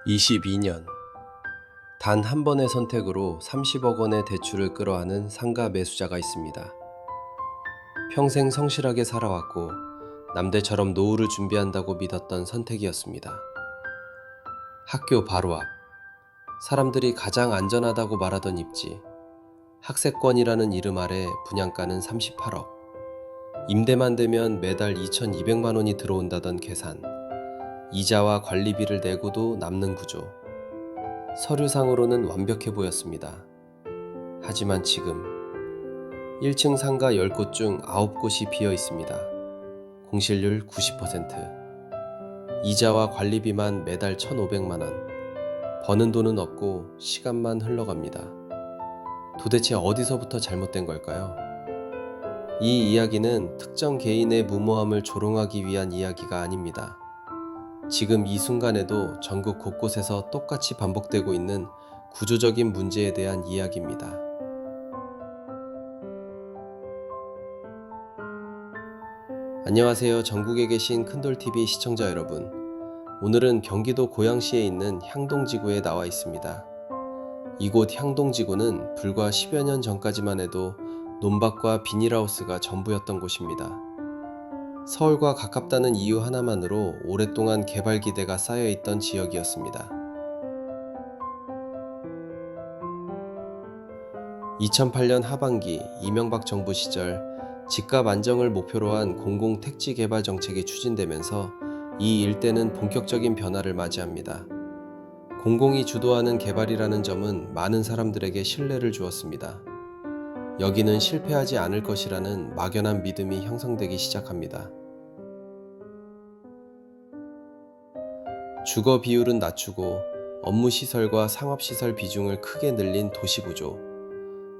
22년 단 한 번의 선택으로 30억 원의 대출을 끌어안은 상가 매수자가 있습니다. 평생 성실하게 살아왔고 남들처럼 노후를 준비한다고 믿었던 선택이었습니다. 학교 바로 앞, 사람들이 가장 안전하다고 말하던 입지, 학세권이라는 이름 아래 분양가는 38억, 임대만 되면 매달 2,200만 원이 들어온다던 계산, 이자와 관리비를 내고도 남는 구조. 서류상으로는 완벽해 보였습니다. 하지만 지금 1층 상가 10곳 중 9곳이 비어 있습니다. 공실률 90%, 이자와 관리비만 매달 1,500만 원, 버는 돈은 없고 시간만 흘러갑니다. 도대체 어디서부터 잘못된 걸까요? 이 이야기는 특정 개인의 무모함을 조롱하기 위한 이야기가 아닙니다. 지금 이 순간에도 전국 곳곳에서 똑같이 반복되고 있는 구조적인 문제에 대한 이야기입니다. 안녕하세요. 전국에 계신 큰돌TV 시청자 여러분. 오늘은 경기도 고양시에 있는 향동지구에 나와 있습니다. 이곳 향동지구는 불과 10여 년 전까지만 해도 논밭과 비닐하우스가 전부였던 곳입니다. 서울과 가깝다는 이유 하나만으로 오랫동안 개발 기대가 쌓여있던 지역이었습니다. 2008년 하반기 이명박 정부 시절 집값 안정을 목표로 한 공공택지 개발 정책이 추진되면서 이 일대는 본격적인 변화를 맞이합니다. 공공이 주도하는 개발이라는 점은 많은 사람들에게 신뢰를 주었습니다. 여기는 실패하지 않을 것이라는 막연한 믿음이 형성되기 시작합니다. 주거 비율은 낮추고 업무시설과 상업시설 비중을 크게 늘린 도시구조.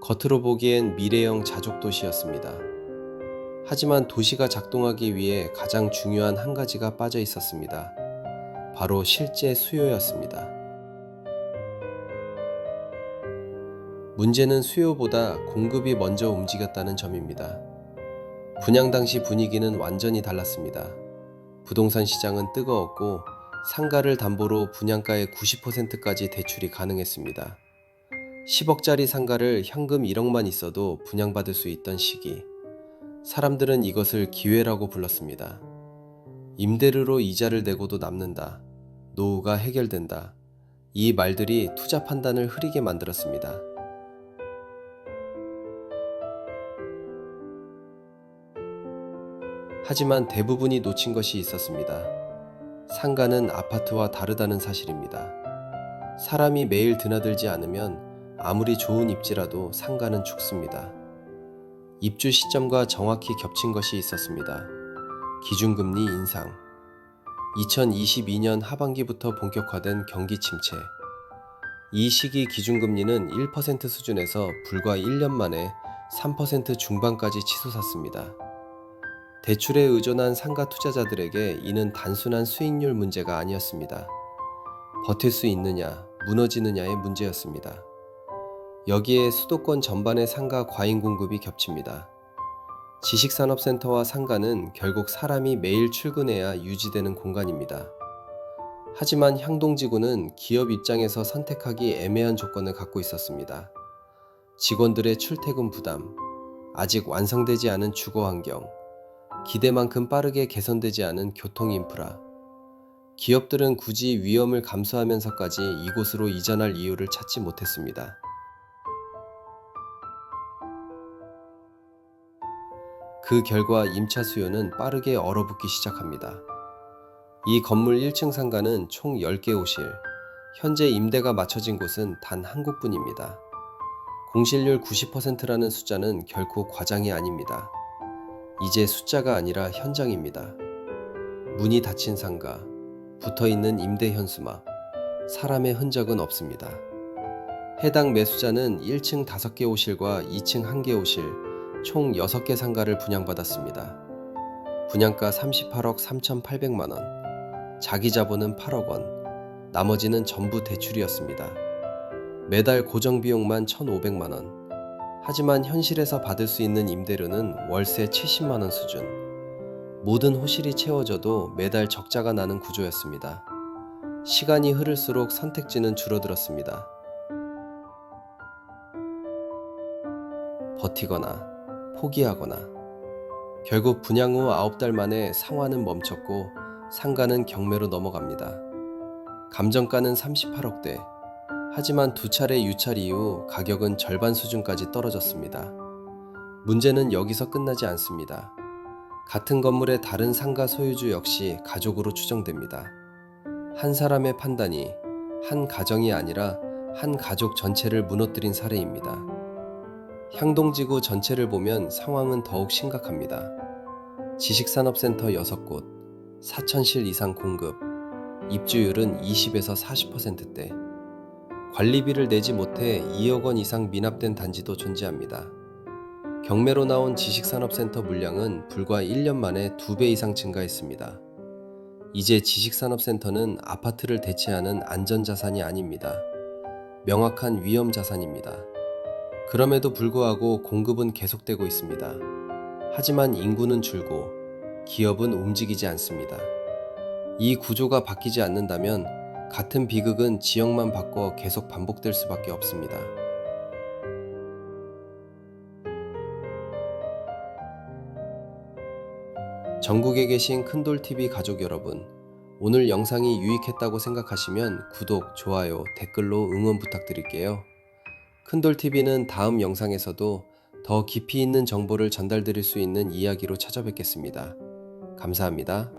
겉으로 보기엔 미래형 자족도시였습니다. 하지만 도시가 작동하기 위해 가장 중요한 한 가지가 빠져 있었습니다. 바로 실제 수요였습니다. 문제는 수요보다 공급이 먼저 움직였다는 점입니다. 분양 당시 분위기는 완전히 달랐습니다. 부동산 시장은 뜨거웠고 상가를 담보로 분양가의 90%까지 대출이 가능했습니다. 10억짜리 상가를 현금 1억만 있어도 분양받을 수 있던 시기. 사람들은 이것을 기회라고 불렀습니다. 임대료로 이자를 내고도 남는다. 노후가 해결된다. 이 말들이 투자 판단을 흐리게 만들었습니다. 하지만 대부분이 놓친 것이 있었습니다. 상가는 아파트와 다르다는 사실입니다. 사람이 매일 드나들지 않으면 아무리 좋은 입지라도 상가는 죽습니다. 입주 시점과 정확히 겹친 것이 있었습니다. 기준금리 인상. 2022년 하반기부터 본격화된 경기 침체. 이 시기 기준금리는 1% 수준에서 불과 1년 만에 3% 중반까지 치솟았습니다. 대출에 의존한 상가 투자자들에게 이는 단순한 수익률 문제가 아니었습니다. 버틸 수 있느냐, 무너지느냐의 문제였습니다. 여기에 수도권 전반의 상가 과잉 공급이 겹칩니다. 지식산업센터와 상가는 결국 사람이 매일 출근해야 유지되는 공간입니다. 하지만 향동지구는 기업 입장에서 선택하기 애매한 조건을 갖고 있었습니다. 직원들의 출퇴근 부담, 아직 완성되지 않은 주거 환경, 기대만큼 빠르게 개선되지 않은 교통 인프라. 기업들은 굳이 위험을 감수하면서까지 이곳으로 이전할 이유를 찾지 못했습니다. 그 결과 임차 수요는 빠르게 얼어붙기 시작합니다. 이 건물 1층 상가는 총 10개 호실, 현재 임대가 맞춰진 곳은 단 한 곳뿐입니다. 공실률 90%라는 숫자는 결코 과장이 아닙니다. 이제 숫자가 아니라 현장입니다. 문이 닫힌 상가, 붙어있는 임대 현수막, 사람의 흔적은 없습니다. 해당 매수자는 1층 5개 호실과 2층 1개 호실, 총 6개 상가를 분양받았습니다. 분양가 38억 3,800만 원, 자기 자본은 8억 원, 나머지는 전부 대출이었습니다. 매달 고정비용만 1,500만 원. 하지만 현실에서 받을 수 있는 임대료는 월세 70만 원 수준. 모든 호실이 채워져도 매달 적자가 나는 구조였습니다. 시간이 흐를수록 선택지는 줄어들었습니다. 버티거나 포기하거나. 결국 분양 후 9달 만에 상환은 멈췄고 상가는 경매로 넘어갑니다. 감정가는 38억대. 하지만 두 차례 유찰 이후 가격은 절반 수준까지 떨어졌습니다. 문제는 여기서 끝나지 않습니다. 같은 건물의 다른 상가 소유주 역시 가족으로 추정됩니다. 한 사람의 판단이 한 가정이 아니라 한 가족 전체를 무너뜨린 사례입니다. 향동지구 전체를 보면 상황은 더욱 심각합니다. 지식산업센터 6곳, 4,000실 이상 공급, 입주율은 20에서 40%대, 관리비를 내지 못해 2억 원 이상 미납된 단지도 존재합니다. 경매로 나온 지식산업센터 물량은 불과 1년 만에 2배 이상 증가했습니다. 이제 지식산업센터는 아파트를 대체하는 안전자산이 아닙니다. 명확한 위험자산입니다. 그럼에도 불구하고 공급은 계속되고 있습니다. 하지만 인구는 줄고 기업은 움직이지 않습니다. 이 구조가 바뀌지 않는다면 같은 비극은 지역만 바꿔 계속 반복될 수밖에 없습니다. 전국에 계신 큰돌TV 가족 여러분, 오늘 영상이 유익했다고 생각하시면 구독, 좋아요, 댓글로 응원 부탁드릴게요. 큰돌TV는 다음 영상에서도 더 깊이 있는 정보를 전달드릴 수 있는 이야기로 찾아뵙겠습니다. 감사합니다.